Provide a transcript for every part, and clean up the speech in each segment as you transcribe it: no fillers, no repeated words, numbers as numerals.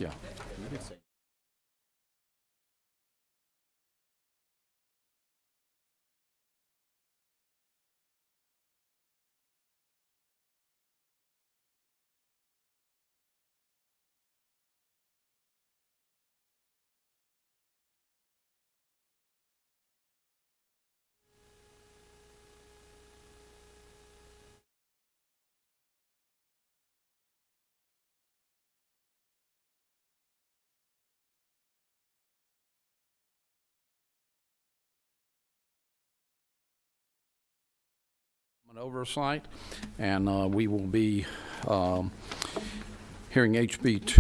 Yeah. An oversight, and we will be hearing HB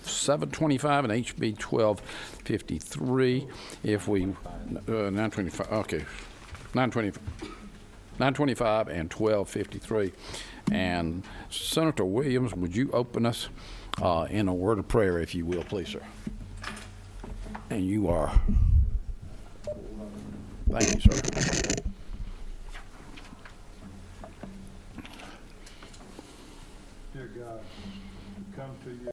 725 and HB 1253. If we 925, okay, 925 and 1253. And Senator Williams, would you open us in a word of prayer, if you will, please, sir? And you are. Thank you, sir. Dear God, we come to you.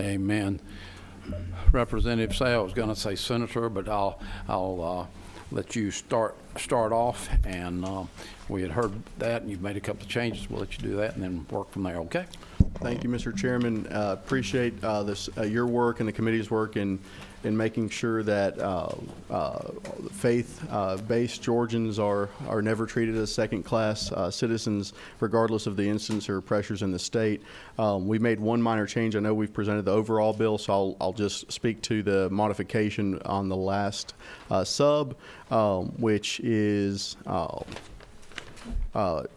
Amen. Representative Say, I was going to say Senator, but I'll let you start off. And we had heard that, and you've made a couple of changes. We'll let you do that, and then work from there. Okay? Thank you, Mr. Chairman. Appreciate this your work and the committee's work in making sure that faith-based Georgians are never treated as second-class citizens, regardless of the instance or pressures in the state. We made one minor change. I know we've presented the overall bill, so I'll just speak to the modification on the last sub, which is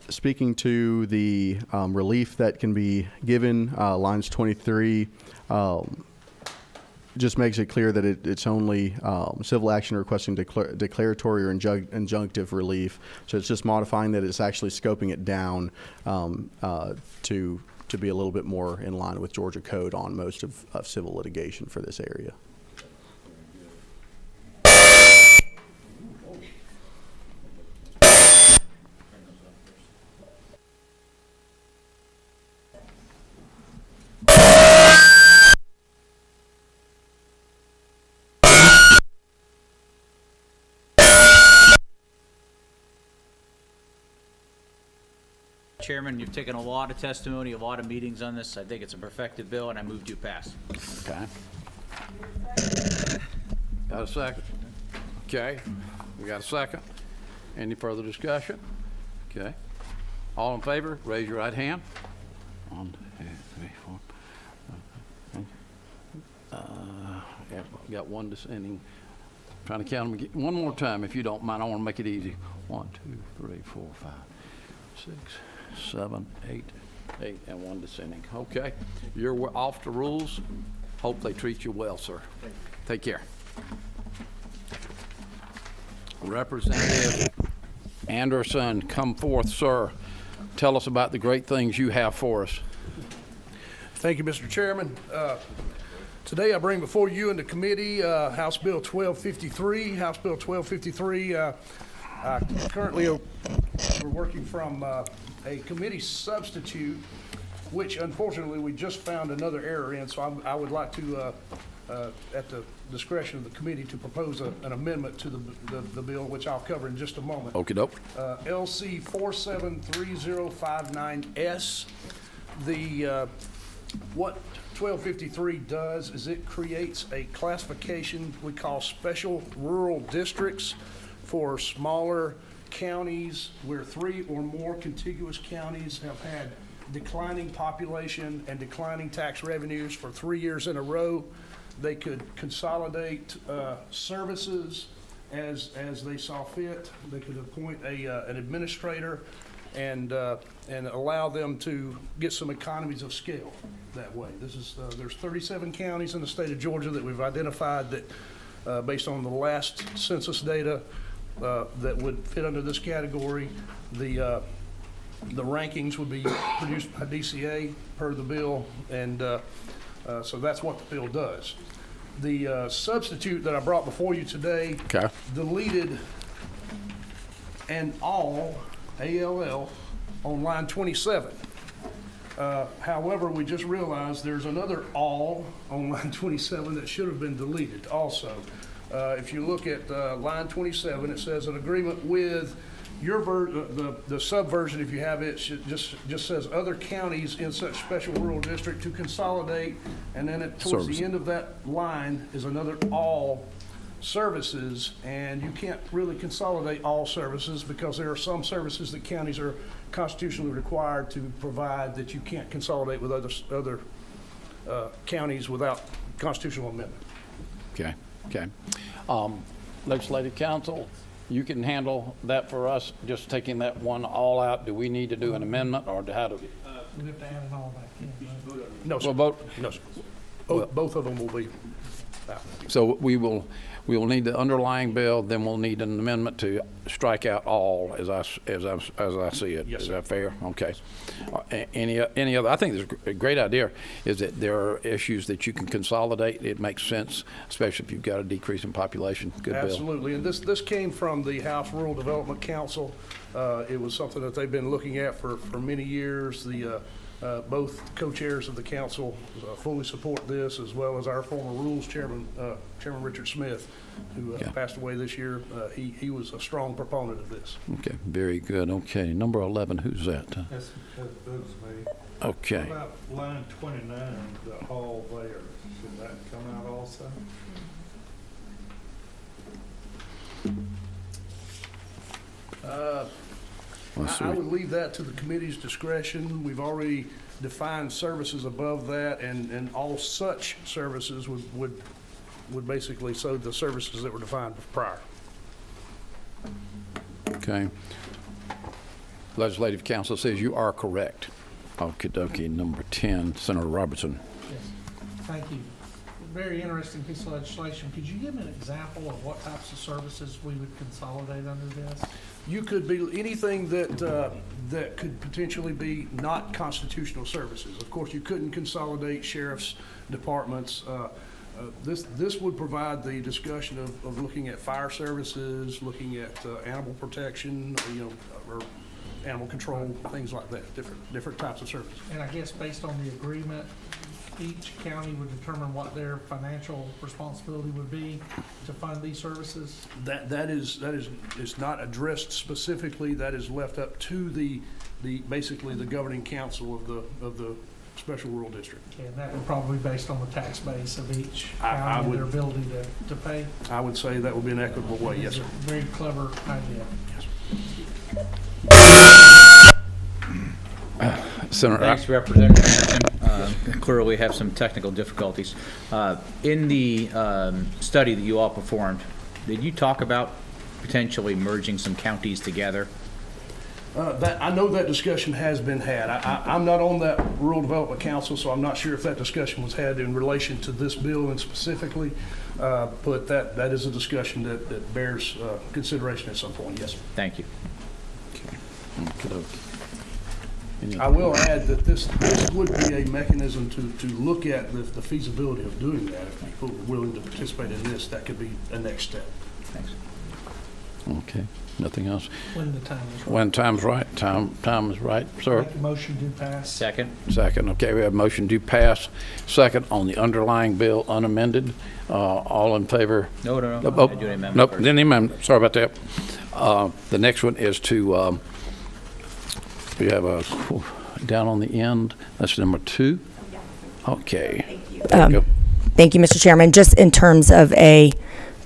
speaking to the relief that can be given, lines 23, just makes it clear that it's only civil action requesting declaratory or injunctive relief. So it's just modifying that. It's actually scoping it down to be a little bit more in line with Georgia code on most of civil litigation for this area. Chairman, you've taken a lot of testimony, a lot of meetings on this. I think it's a perfected bill, and I move to pass. Okay. Got a second? Okay. We got a second. Any further discussion? Okay. All in favor, raise your right hand. 1, 2, 3, 4. Yeah, got one dissenting. Trying to count them again. One more time, if you don't mind. I want to make it easy. 1, 2, 3, 4, 5, 6, 7, 8, and one dissenting. Okay, you're off the rules. Hope they treat you well, sir. Take care. Representative Anderson, come forth, sir. Tell us about the great things you have for us. Thank you, Mr. Chairman. Today I bring before you and the committee House Bill 1253. House Bill 1253, currently we're working from a committee substitute, which unfortunately we just found another error in, so I would like to, at the discretion of the committee, to propose an amendment to the bill, which I'll cover in just a moment. Okie doke. LC 473059S. What 1253 does is it creates a classification we call special rural districts for smaller counties where 3 or more contiguous counties have had declining population and declining tax revenues for 3 years in a row. They could consolidate services as they saw fit. They could appoint an administrator and allow them to get some economies of scale that way. This is, there's 37 counties in the state of Georgia that we've identified that, based on the last census data, that would fit under this category. The rankings would be produced by DCA per the bill, and so that's what the bill does. The substitute that I brought before you today Okay. deleted "and all," ALL, on line 27. However, we just realized there's another "all" on line 27 that should have been deleted also. If you look at line 27, it says an agreement with your the subversion, if you have it, should just says other counties in such special rural district to consolidate, and then towards the end of that line is another "all services," and you can't really consolidate all services because there are some services that counties are constitutionally required to provide that you can't consolidate with other counties without constitutional amendment. Okay, okay. Legislative Council, you can handle that for us, just taking that one all out. Do we need to do an amendment, or how do we? We have to add it all back in, right? No, sir. Well, vote. No, sir. Both of them will be out. So we will need the underlying bill, then we'll need an amendment to strike out all, as I see it. Yes, Is sir. that fair? Okay. Any other, I think it's a great idea, is that there are issues that you can consolidate. It makes sense, especially if you've got a decrease in population. Good bill. Absolutely, and this came from the House Rural Development Council. It was something that they've been looking at for many years. Both co-chairs of the council fully support this, as well as our former Rules Chairman, Chairman Richard Smith, who Yeah. passed away this year. He was a strong proponent of this. Okay, very good. Okay, number 11, who's that? That's me. Okay. What about line 29, the "all there"? Should that come out also? Let's I see. would leave that to the committee's discretion. We've already defined services above that, and all such services would basically, so the services that were defined prior. Okay. Legislative Council says you are correct. Okie dokie. Number 10, Senator Robertson. Yes, thank you. Very interesting piece of legislation. Could you give me an example of what types of services we would consolidate under this? You could be anything that could potentially be not constitutional services. Of course, you couldn't consolidate sheriff's departments. This would provide the discussion of looking at fire services, looking at animal protection, or animal control, things like that, different types of services. And I guess based on the agreement, each county would determine what their financial responsibility would be to fund these services? That is not addressed specifically. That is left up to the basically the governing council of the special rural district. Okay, and that would probably be based on the tax base of each I county and would- their ability to pay? I would say that would be an equitable way, yes, It's sir. a very clever idea. Senator, Thanks, Representative Hanson. Clearly, we have some technical difficulties. In the study that you all performed, did you talk about potentially merging some counties together? I know that discussion has been had. I'm not on that Rural Development Council, so I'm not sure if that discussion was had in relation to this bill and specifically, but that is a discussion that bears consideration at some point, yes. Thank you. I will add that this would be a mechanism to look at the feasibility of doing that. If people are willing to participate in this, that could be a next step. Thanks. Okay, nothing else? When the time is right. When time's right, time is right, sir. Make a motion to pass. Second? Second, okay, we have motion to pass. Second on the underlying bill unamended. All in favor? No. Oh, I do an amendment Nope, first. didn't amend, sorry about that. The next one is to, we have a, down on the end, that's number 2. Okay. There you go. Thank you, Mr. Chairman. Just in terms of a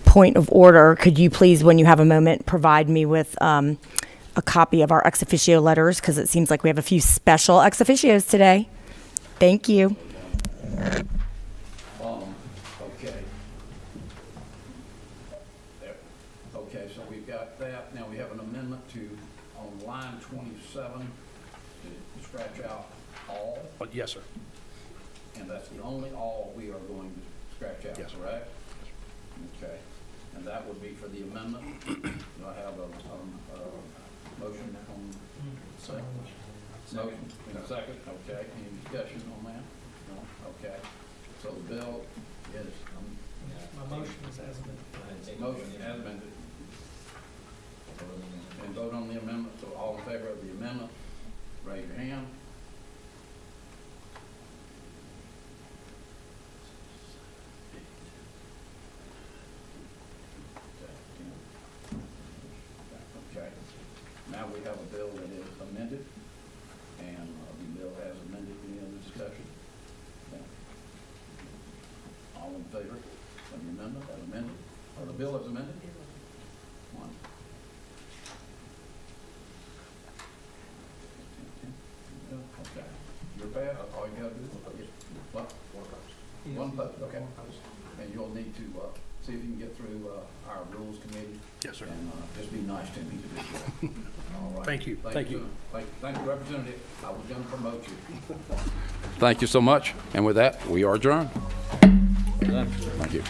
point of order, could you please, when you have a moment, provide me with a copy of our ex officio letters? Because it seems like we have a few special ex officios today. Thank you. Okay. There. Okay, so we've got that. Now we have an amendment to, on line 20. 27, to scratch out all, Yes, sir. and that's the only all we are going to scratch out, Yes, sir. correct? Okay, and that would be for the amendment. Do I have a motion on second? Motion, in a second, okay. Any discussion on that? No, okay. So the bill is, My motion is as amended. motion as amended. And vote on the amendment, so all in favor of the amendment, raise your hand. Okay, now we have a bill that is amended, and the bill has amended. Any other discussion? Okay. All in favor of the amendment as amended, or the bill as amended? One. Okay, you're passed, all you gotta do is, what? One vote, okay. And you'll need to, see if you can get through, our rules committee. Yes, sir. And, just be nice to me to do so. All right. Thank you. Thank you. sir. Thank you, Representative. I was gonna promote you. Thank you so much, and with that, we are adjourned. Thank you.